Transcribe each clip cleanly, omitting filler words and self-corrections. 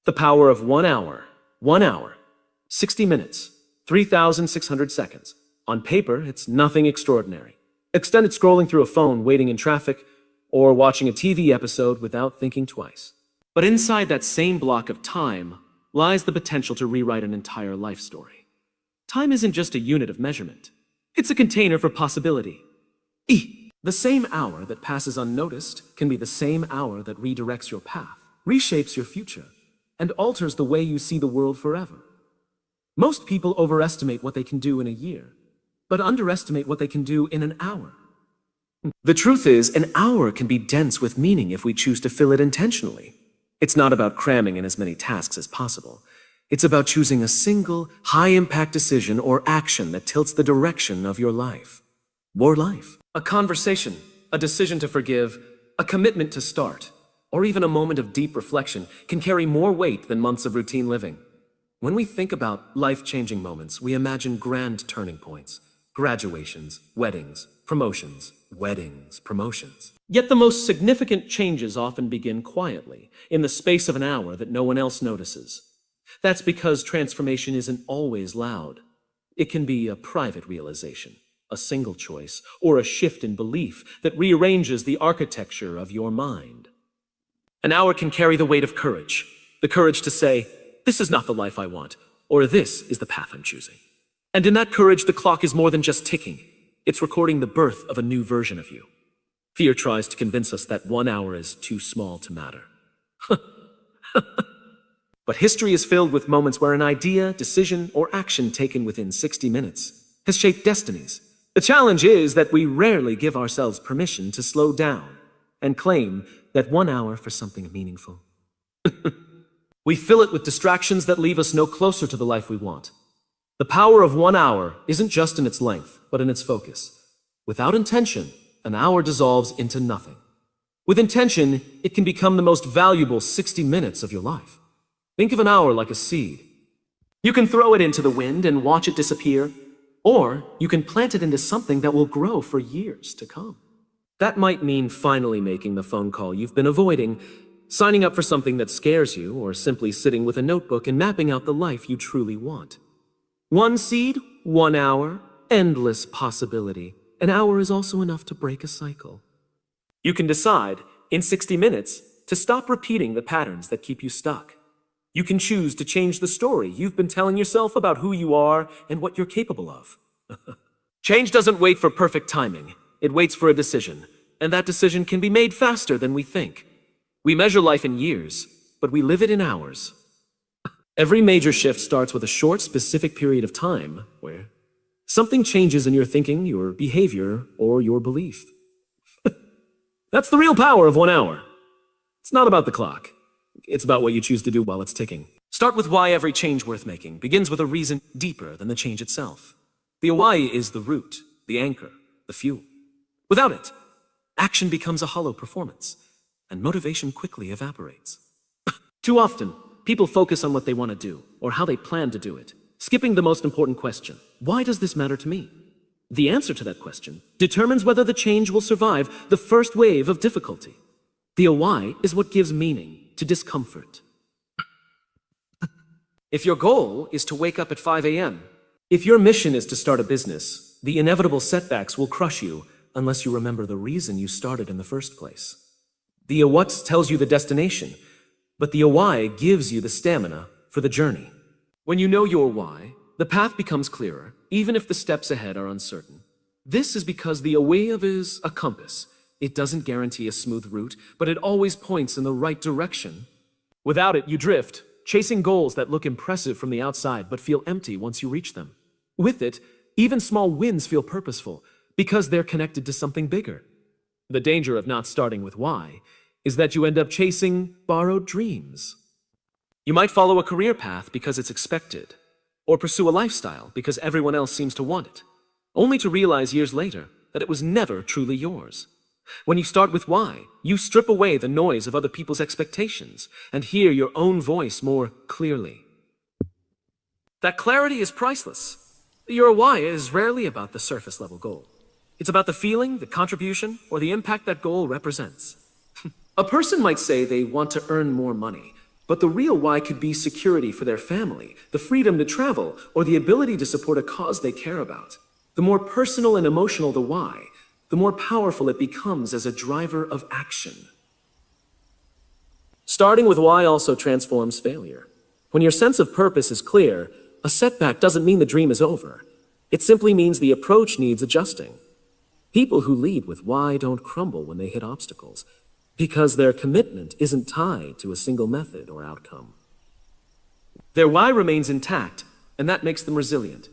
The power of 1 hour. 1 hour. 60 minutes. 3,600 seconds. On paper, it's nothing extraordinary. Extended scrolling through a phone, waiting in traffic, or watching a TV episode without thinking twice. But inside that same block of time lies the potential to rewrite an entire life story. Time isn't just a unit of measurement. It's a container for possibility. The same hour that passes unnoticed can be the same hour that redirects your path, reshapes your future, and alters the way you see the world forever. Most people overestimate what they can do in a year, but underestimate what they can do in an hour. The truth is, an hour can be dense with meaning if we choose to fill it intentionally. It's not about cramming in as many tasks as possible. It's about choosing a single, high-impact decision or action that tilts the direction of your life. Your life. A conversation, a decision to forgive, a commitment to start, or even a moment of deep reflection can carry more weight than months of routine living. When we think about life-changing moments, we imagine grand turning points, graduations, weddings, promotions. Yet the most significant changes often begin quietly, in the space of an hour that no one else notices. That's because transformation isn't always loud. It can be a private realization, a single choice, or a shift in belief that rearranges the architecture of your mind. An hour can carry the weight of courage, the courage to say, this is not the life I want, or this is the path I'm choosing. And in that courage, the clock is more than just ticking. It's recording the birth of a new version of you. Fear tries to convince us that 1 hour is too small to matter. But history is filled with moments where an idea, decision, or action taken within 60 minutes has shaped destinies. The challenge is that we rarely give ourselves permission to slow down and claim that 1 hour for something meaningful. We fill it with distractions that leave us no closer to the life we want. The power of 1 hour isn't just in its length, but in its focus. Without intention, an hour dissolves into nothing. With intention, it can become the most valuable 60 minutes of your life. Think of an hour like a seed. You can throw it into the wind and watch it disappear, or you can plant it into something that will grow for years to come. That might mean finally making the phone call you've been avoiding, signing up for something that scares you, or simply sitting with a notebook and mapping out the life you truly want. 1 seed, 1 hour, endless possibility. An hour is also enough to break a cycle. You can decide, in 60 minutes, to stop repeating the patterns that keep you stuck. You can choose to change the story you've been telling yourself about who you are and what you're capable of. Change doesn't wait for perfect timing. It waits for a decision, and that decision can be made faster than we think. We measure life in years, but we live it in hours. Every major shift starts with a short, specific period of time where something changes in your thinking, your behavior, or your belief. That's the real power of 1 hour. It's not about the clock. It's about what you choose to do while it's ticking. Start with why every change worth making begins with a reason deeper than the change itself. The why is the root, the anchor, the fuel. Without it, action becomes a hollow performance, and motivation quickly evaporates. Too often, people focus on what they want to do, or how they plan to do it, skipping the most important question: why does this matter to me? The answer to that question determines whether the change will survive the first wave of difficulty. The why is what gives meaning to discomfort. If your goal is to wake up at 5 a.m., if your mission is to start a business, the inevitable setbacks will crush you unless you remember the reason you started in the first place. The what tells you the destination, but the why gives you the stamina for the journey. When you know your why, the path becomes clearer, even if the steps ahead are uncertain. This is because the way is a compass. It doesn't guarantee a smooth route, but it always points in the right direction. Without it, you drift, chasing goals that look impressive from the outside but feel empty once you reach them. With it, even small wins feel purposeful because they're connected to something bigger. The danger of not starting with why is that you end up chasing borrowed dreams. You might follow a career path because it's expected, or pursue a lifestyle because everyone else seems to want it, only to realize years later that it was never truly yours. When you start with why, you strip away the noise of other people's expectations and hear your own voice more clearly. That clarity is priceless. Your why is rarely about the surface level goal. It's about the feeling, the contribution, or the impact that goal represents. A person might say they want to earn more money, But the real why could be security for their family, the freedom to travel, or the ability to support a cause they care about. The more personal and emotional the why, the more powerful it becomes as a driver of action. Starting with why also transforms failure. When your sense of purpose is clear, a setback doesn't mean the dream is over. It simply means the approach needs adjusting. People who lead with why don't crumble when they hit obstacles, because their commitment isn't tied to a single method or outcome. Their why remains intact, and that makes them resilient.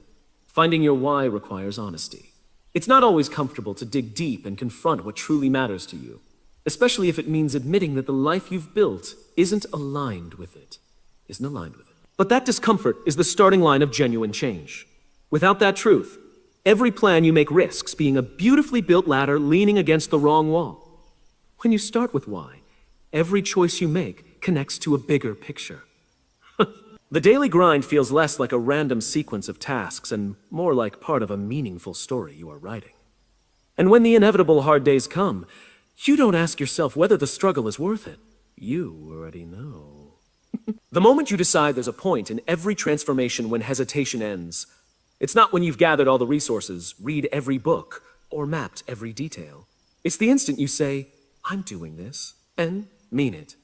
Finding your why requires honesty. It's not always comfortable to dig deep and confront what truly matters to you, especially if it means admitting that the life you've built isn't aligned with it. But that discomfort is the starting line of genuine change. Without that truth, every plan you make risks being a beautifully built ladder leaning against the wrong wall. When you start with why, every choice you make connects to a bigger picture. The daily grind feels less like a random sequence of tasks and more like part of a meaningful story you are writing. And when the inevitable hard days come, you don't ask yourself whether the struggle is worth it. You already know. The moment you decide there's a point in every transformation when hesitation ends, it's not when you've gathered all the resources, read every book, or mapped every detail. It's the instant you say, I'm doing this, and mean it.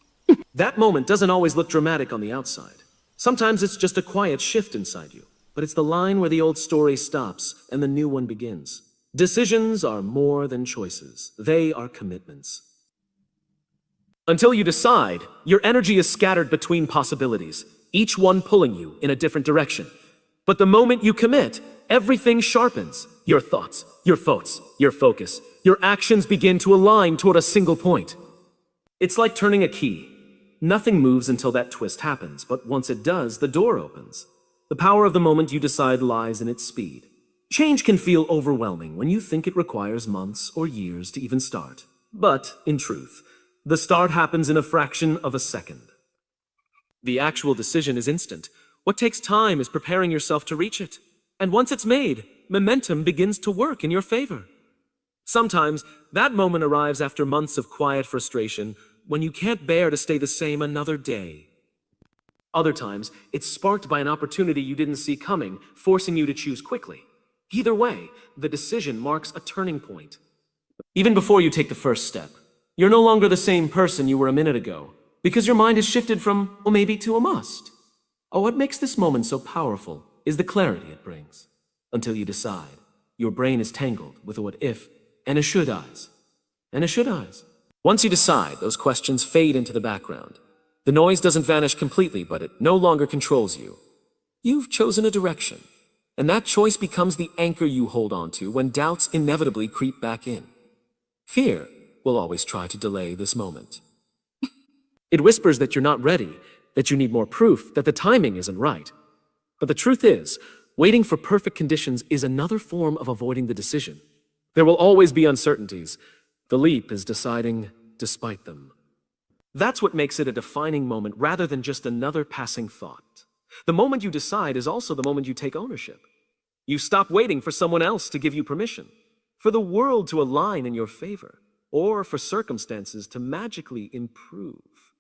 That moment doesn't always look dramatic on the outside. Sometimes it's just a quiet shift inside you, but it's the line where the old story stops and the new one begins. Decisions are more than choices. They are commitments. Until you decide, your energy is scattered between possibilities, each one pulling you in a different direction. But the moment you commit, everything sharpens. Your thoughts, your focus, your actions begin to align toward a single point. It's like turning a key. Nothing moves until that twist happens, but once it does, the door opens. The power of the moment you decide lies in its speed. Change can feel overwhelming when you think it requires months or years to even start. But, in truth, the start happens in a fraction of a second. The actual decision is instant. What takes time is preparing yourself to reach it. And once it's made, momentum begins to work in your favor. Sometimes, that moment arrives after months of quiet frustration, when you can't bear to stay the same another day. Other times, it's sparked by an opportunity you didn't see coming, forcing you to choose quickly. Either way, the decision marks a turning point. Even before you take the first step, you're no longer the same person you were a minute ago, because your mind has shifted from, well, maybe to a must. What makes this moment so powerful is the clarity it brings. Until you decide, your brain is tangled with a what if and a should I's. Once you decide, those questions fade into the background. The noise doesn't vanish completely, but it no longer controls you. You've chosen a direction, and that choice becomes the anchor you hold on to when doubts inevitably creep back in. Fear will always try to delay this moment. It whispers that you're not ready, that you need more proof, that the timing isn't right. But the truth is, waiting for perfect conditions is another form of avoiding the decision. There will always be uncertainties. The leap is deciding despite them. That's what makes it a defining moment rather than just another passing thought. The moment you decide is also the moment you take ownership. You stop waiting for someone else to give you permission, for the world to align in your favor, or for circumstances to magically improve.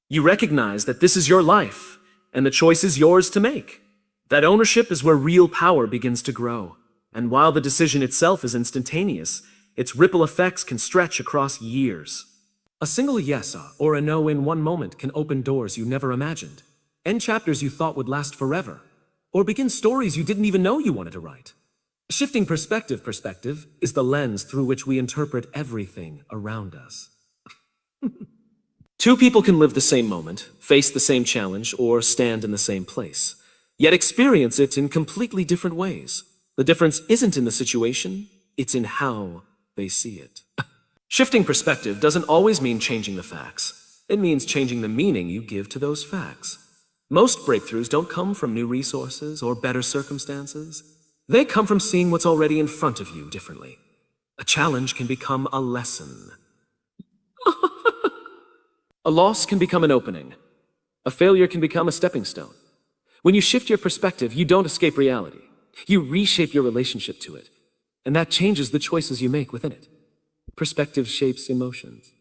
You recognize that this is your life, and the choice is yours to make. That ownership is where real power begins to grow. And while the decision itself is instantaneous, its ripple effects can stretch across years. A single yes or a no in one moment can open doors you never imagined, end chapters you thought would last forever, or begin stories you didn't even know you wanted to write. Shifting perspective is the lens through which we interpret everything around us. Two people can live the same moment, face the same challenge, or stand in the same place, yet experience it in completely different ways. The difference isn't in the situation, it's in how they see it. Shifting perspective doesn't always mean changing the facts. It means changing the meaning you give to those facts. Most breakthroughs don't come from new resources or better circumstances. They come from seeing what's already in front of you differently. A challenge can become a lesson. A loss can become an opening. A failure can become a stepping stone. When you shift your perspective, you don't escape reality. You reshape your relationship to it. And that changes the choices you make within it. Perspective shapes emotions.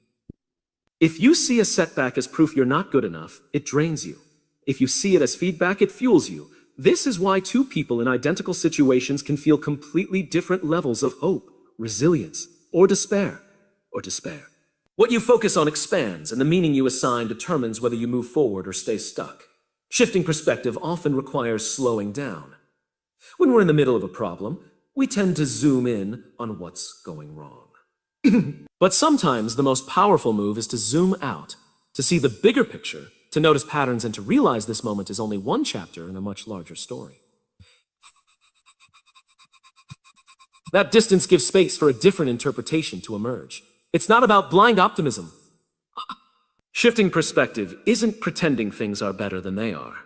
If you see a setback as proof you're not good enough, it drains you. If you see it as feedback, it fuels you. This is why two people in identical situations can feel completely different levels of hope, resilience, or despair. What you focus on expands, and the meaning you assign determines whether you move forward or stay stuck. Shifting perspective often requires slowing down. When we're in the middle of a problem, we tend to zoom in on what's going wrong. But sometimes the most powerful move is to zoom out, to see the bigger picture, to notice patterns, and to realize this moment is only one chapter in a much larger story. That distance gives space for a different interpretation to emerge. It's not about blind optimism. Shifting perspective isn't pretending things are better than they are.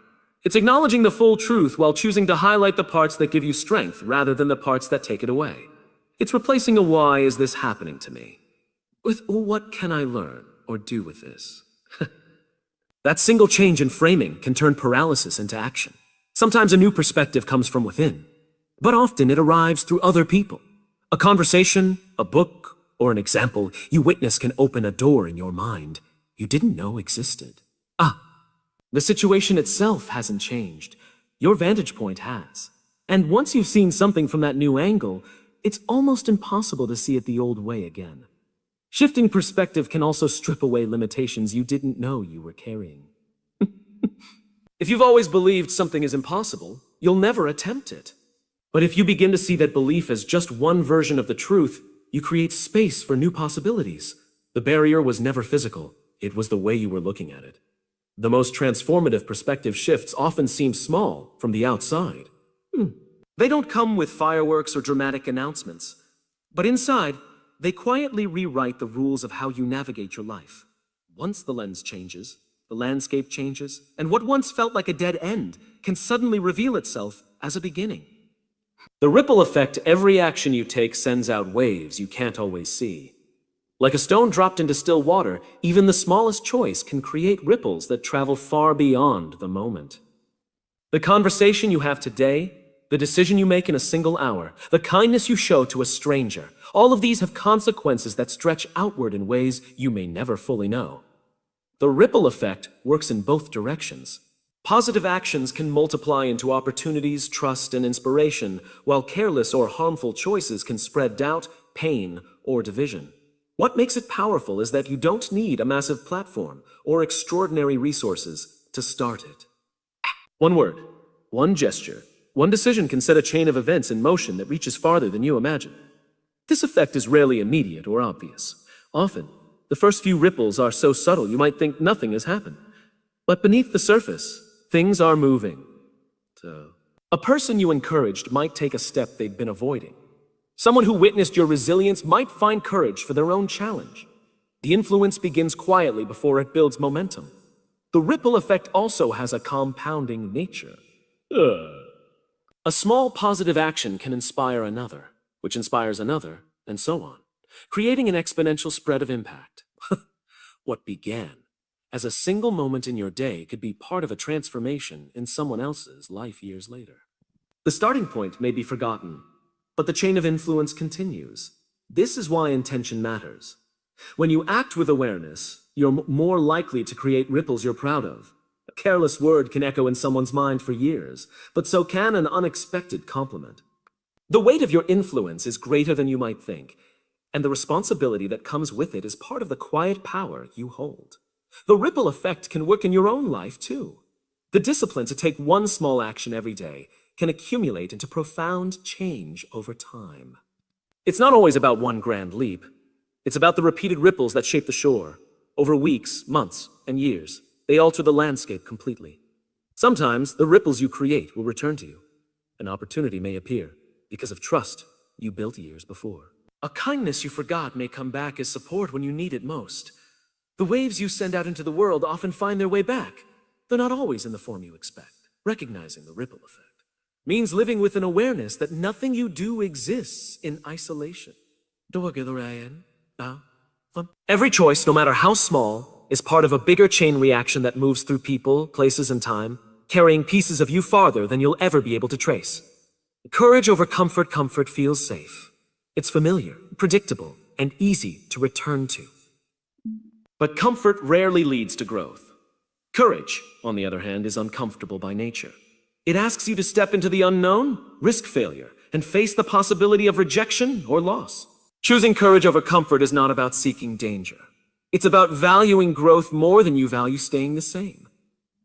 It's acknowledging the full truth while choosing to highlight the parts that give you strength rather than the parts that take it away. It's replacing a "why is this happening to me?" with "what can I learn or do with this?" That single change in framing can turn paralysis into action. Sometimes a new perspective comes from within, but often it arrives through other people. A conversation, a book, or an example you witness can open a door in your mind you didn't know existed. The situation itself hasn't changed. Your vantage point has. And once you've seen something from that new angle, it's almost impossible to see it the old way again. Shifting perspective can also strip away limitations you didn't know you were carrying. If you've always believed something is impossible, you'll never attempt it. But if you begin to see that belief as just one version of the truth, you create space for new possibilities. The barrier was never physical. It was the way you were looking at it. The most transformative perspective shifts often seem small from the outside. They don't come with fireworks or dramatic announcements. But inside, they quietly rewrite the rules of how you navigate your life. Once the lens changes, the landscape changes, and what once felt like a dead end can suddenly reveal itself as a beginning. The ripple effect every action you take sends out waves you can't always see. Like a stone dropped into still water, even the smallest choice can create ripples that travel far beyond the moment. The conversation you have today, the decision you make in a single hour, the kindness you show to a stranger, all of these have consequences that stretch outward in ways you may never fully know. The ripple effect works in both directions. Positive actions can multiply into opportunities, trust, and inspiration, while careless or harmful choices can spread doubt, pain, or division. What makes it powerful is that you don't need a massive platform or extraordinary resources to start it. One word, one gesture, one decision can set a chain of events in motion that reaches farther than you imagine. This effect is rarely immediate or obvious. Often, the first few ripples are so subtle you might think nothing has happened. But beneath the surface, things are moving. A person you encouraged might take a step they'd been avoiding. Someone who witnessed your resilience might find courage for their own challenge. The influence begins quietly before it builds momentum. The ripple effect also has a compounding nature. A small positive action can inspire another, which inspires another, and so on, creating an exponential spread of impact. What began as a single moment in your day could be part of a transformation in someone else's life years later. The starting point may be forgotten, but the chain of influence continues. This is why intention matters. When you act with awareness, you're more likely to create ripples you're proud of. A careless word can echo in someone's mind for years, but so can an unexpected compliment. The weight of your influence is greater than you might think, and the responsibility that comes with it is part of the quiet power you hold. The ripple effect can work in your own life, too. The discipline to take one small action every day can accumulate into profound change over time. It's not always about one grand leap. It's about the repeated ripples that shape the shore. Over weeks, months, and years, they alter the landscape completely. Sometimes the ripples you create will return to you. An opportunity may appear because of trust you built years before. A kindness you forgot may come back as support when you need it most. The waves you send out into the world often find their way back. They're not always in the form you expect. Recognizing the ripple effect means living with an awareness that nothing you do exists in isolation. Every choice, no matter how small, is part of a bigger chain reaction that moves through people, places, and time, carrying pieces of you farther than you'll ever be able to trace. Courage over comfort. Comfort feels safe. It's familiar, predictable, and easy to return to. But comfort rarely leads to growth. Courage, on the other hand, is uncomfortable by nature. It asks you to step into the unknown, risk failure, and face the possibility of rejection or loss. Choosing courage over comfort is not about seeking danger. It's about valuing growth more than you value staying the same.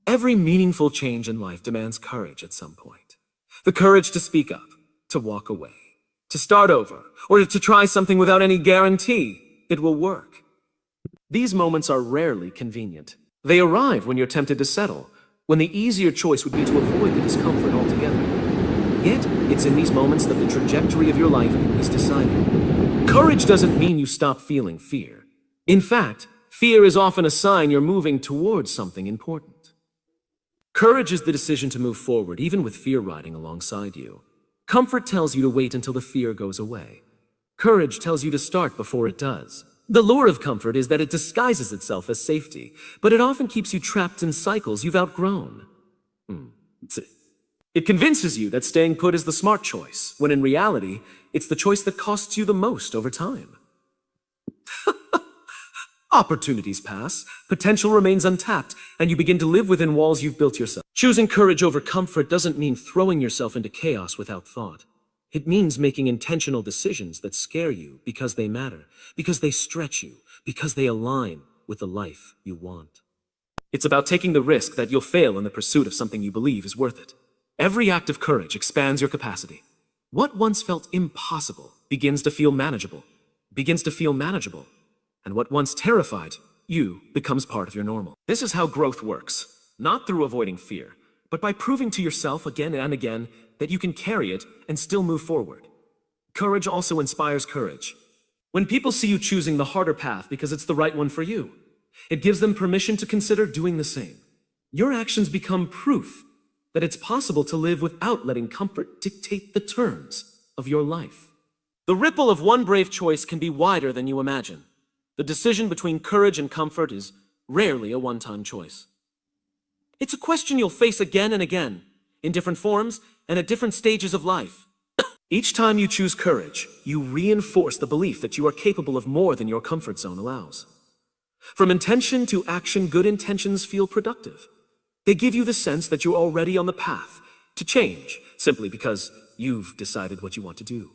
Every meaningful change in life demands courage at some point. The courage to speak up, to walk away, to start over, or to try something without any guarantee it will work. These moments are rarely convenient. They arrive when you're tempted to settle, when the easier choice would be to avoid the discomfort altogether. Yet, it's in these moments that the trajectory of your life is decided. Courage doesn't mean you stop feeling fear. In fact, fear is often a sign you're moving towards something important. Courage is the decision to move forward, even with fear riding alongside you. Comfort tells you to wait until the fear goes away. Courage tells you to start before it does. The lure of comfort is that it disguises itself as safety, but it often keeps you trapped in cycles you've outgrown. It convinces you that staying put is the smart choice, when in reality, it's the choice that costs you the most over time. Opportunities pass, potential remains untapped, and you begin to live within walls you've built yourself. Choosing courage over comfort doesn't mean throwing yourself into chaos without thought. It means making intentional decisions that scare you because they matter, because they stretch you, because they align with the life you want. It's about taking the risk that you'll fail in the pursuit of something you believe is worth it. Every act of courage expands your capacity. What once felt impossible begins to feel manageable, and what once terrified you becomes part of your normal. This is how growth works, not through avoiding fear, but by proving to yourself again and again that you can carry it and still move forward. Courage also inspires courage. When people see you choosing the harder path because it's the right one for you, it gives them permission to consider doing the same. Your actions become proof that it's possible to live without letting comfort dictate the terms of your life. The ripple of one brave choice can be wider than you imagine. The decision between courage and comfort is rarely a one-time choice. It's a question you'll face again and again, in different forms and at different stages of life. Each time you choose courage, you reinforce the belief that you are capable of more than your comfort zone allows. From intention to action, good intentions feel productive. They give you the sense that you're already on the path to change, simply because you've decided what you want to do.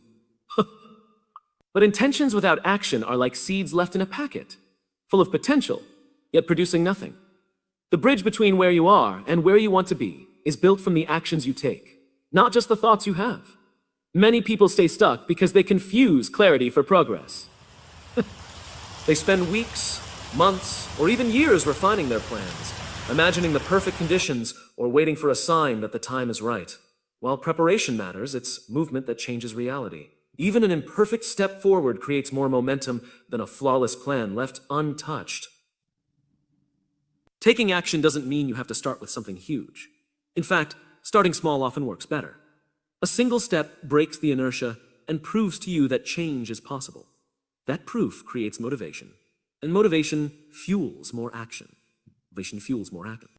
But intentions without action are like seeds left in a packet, full of potential, yet producing nothing. The bridge between where you are and where you want to be is built from the actions you take, not just the thoughts you have. Many people stay stuck because they confuse clarity for progress. They spend weeks, months, or even years refining their plans, imagining the perfect conditions or waiting for a sign that the time is right. While preparation matters, it's movement that changes reality. Even an imperfect step forward creates more momentum than a flawless plan left untouched. Taking action doesn't mean you have to start with something huge. In fact, starting small often works better. A single step breaks the inertia and proves to you that change is possible. That proof creates motivation, and motivation fuels more action.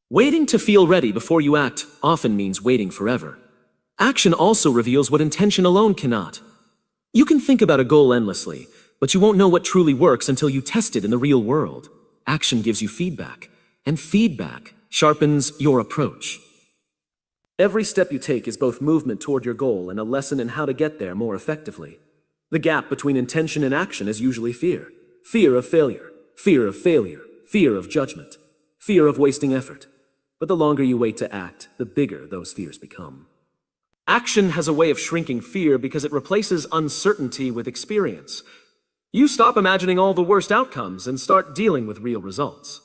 Waiting to feel ready before you act often means waiting forever. Action also reveals what intention alone cannot. You can think about a goal endlessly, but you won't know what truly works until you test it in the real world. Action gives you feedback, and feedback sharpens your approach. Every step you take is both movement toward your goal and a lesson in how to get there more effectively. The gap between intention and action is usually fear. Fear of failure, fear of judgment, fear of wasting effort. But the longer you wait to act, the bigger those fears become. Action has a way of shrinking fear because it replaces uncertainty with experience. You stop imagining all the worst outcomes and start dealing with real results.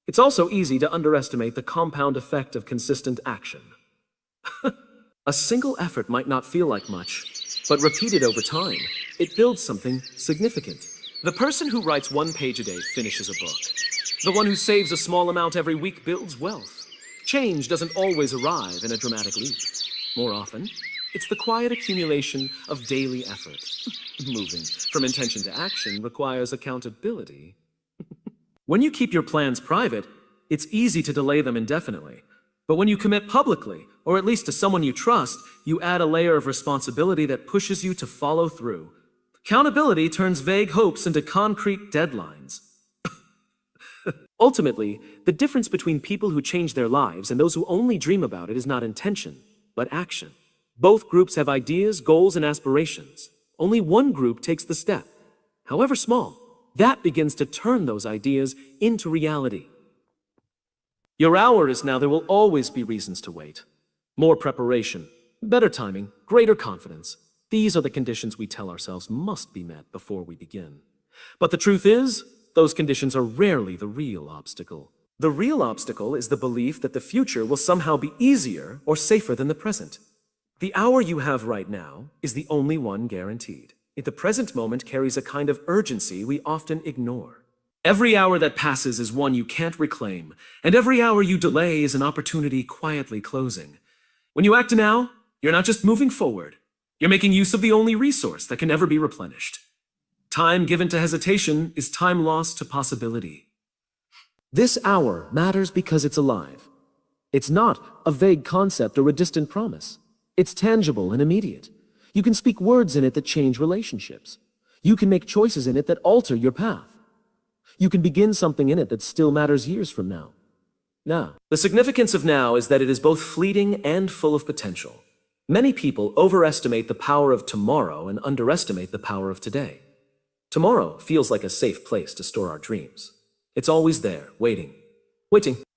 It's also easy to underestimate the compound effect of consistent action. A single effort might not feel like much, but repeated over time, it builds something significant. The person who writes 1 page a day finishes a book. The one who saves a small amount every week builds wealth. Change doesn't always arrive in a dramatic leap. More often, it's the quiet accumulation of daily effort. Moving from intention to action requires accountability. When you keep your plans private, it's easy to delay them indefinitely. But when you commit publicly, or at least to someone you trust, you add a layer of responsibility that pushes you to follow through. Accountability turns vague hopes into concrete deadlines. Ultimately, the difference between people who change their lives and those who only dream about it is not intention, but action. Both groups have ideas, goals, and aspirations. Only one group takes the step, however small, that begins to turn those ideas into reality. Your hour is now. There will always be reasons to wait. More preparation, better timing, greater confidence. These are the conditions we tell ourselves must be met before we begin. But the truth is, those conditions are rarely the real obstacle. The real obstacle is the belief that the future will somehow be easier or safer than the present. The hour you have right now is the only one guaranteed. Yet the present moment carries a kind of urgency we often ignore. Every hour that passes is one you can't reclaim, and every hour you delay is an opportunity quietly closing. When you act now, you're not just moving forward, you're making use of the only resource that can never be replenished. Time given to hesitation is time lost to possibility. This hour matters because it's alive. It's not a vague concept or a distant promise. It's tangible and immediate. You can speak words in it that change relationships. You can make choices in it that alter your path. You can begin something in it that still matters years from now. Now, the significance of now is that it is both fleeting and full of potential. Many people overestimate the power of tomorrow and underestimate the power of today. Tomorrow feels like a safe place to store our dreams. It's always there, waiting.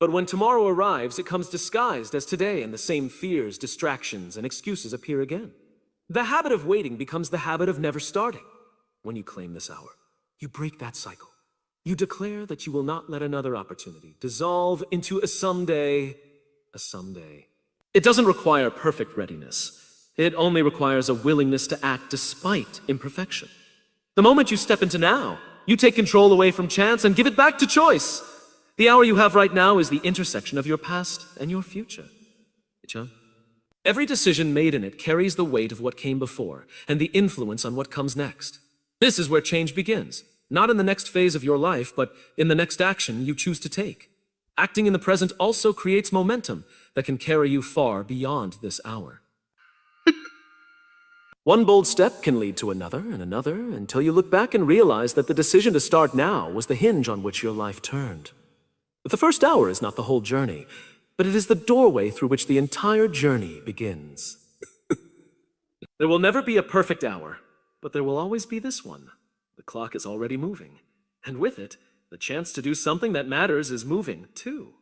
But when tomorrow arrives, it comes disguised as today, and the same fears, distractions, and excuses appear again. The habit of waiting becomes the habit of never starting. When you claim this hour, you break that cycle. You declare that you will not let another opportunity dissolve into a someday. It doesn't require perfect readiness. It only requires a willingness to act despite imperfection. The moment you step into now, you take control away from chance and give it back to choice. The hour you have right now is the intersection of your past and your future. Every decision made in it carries the weight of what came before and the influence on what comes next. This is where change begins, not in the next phase of your life, but in the next action you choose to take. Acting in the present also creates momentum that can carry you far beyond this hour. One bold step can lead to another and another until you look back and realize that the decision to start now was the hinge on which your life turned. The first hour is not the whole journey, but it is the doorway through which the entire journey begins. There will never be a perfect hour, but there will always be this one. The clock is already moving, and with it, the chance to do something that matters is moving too.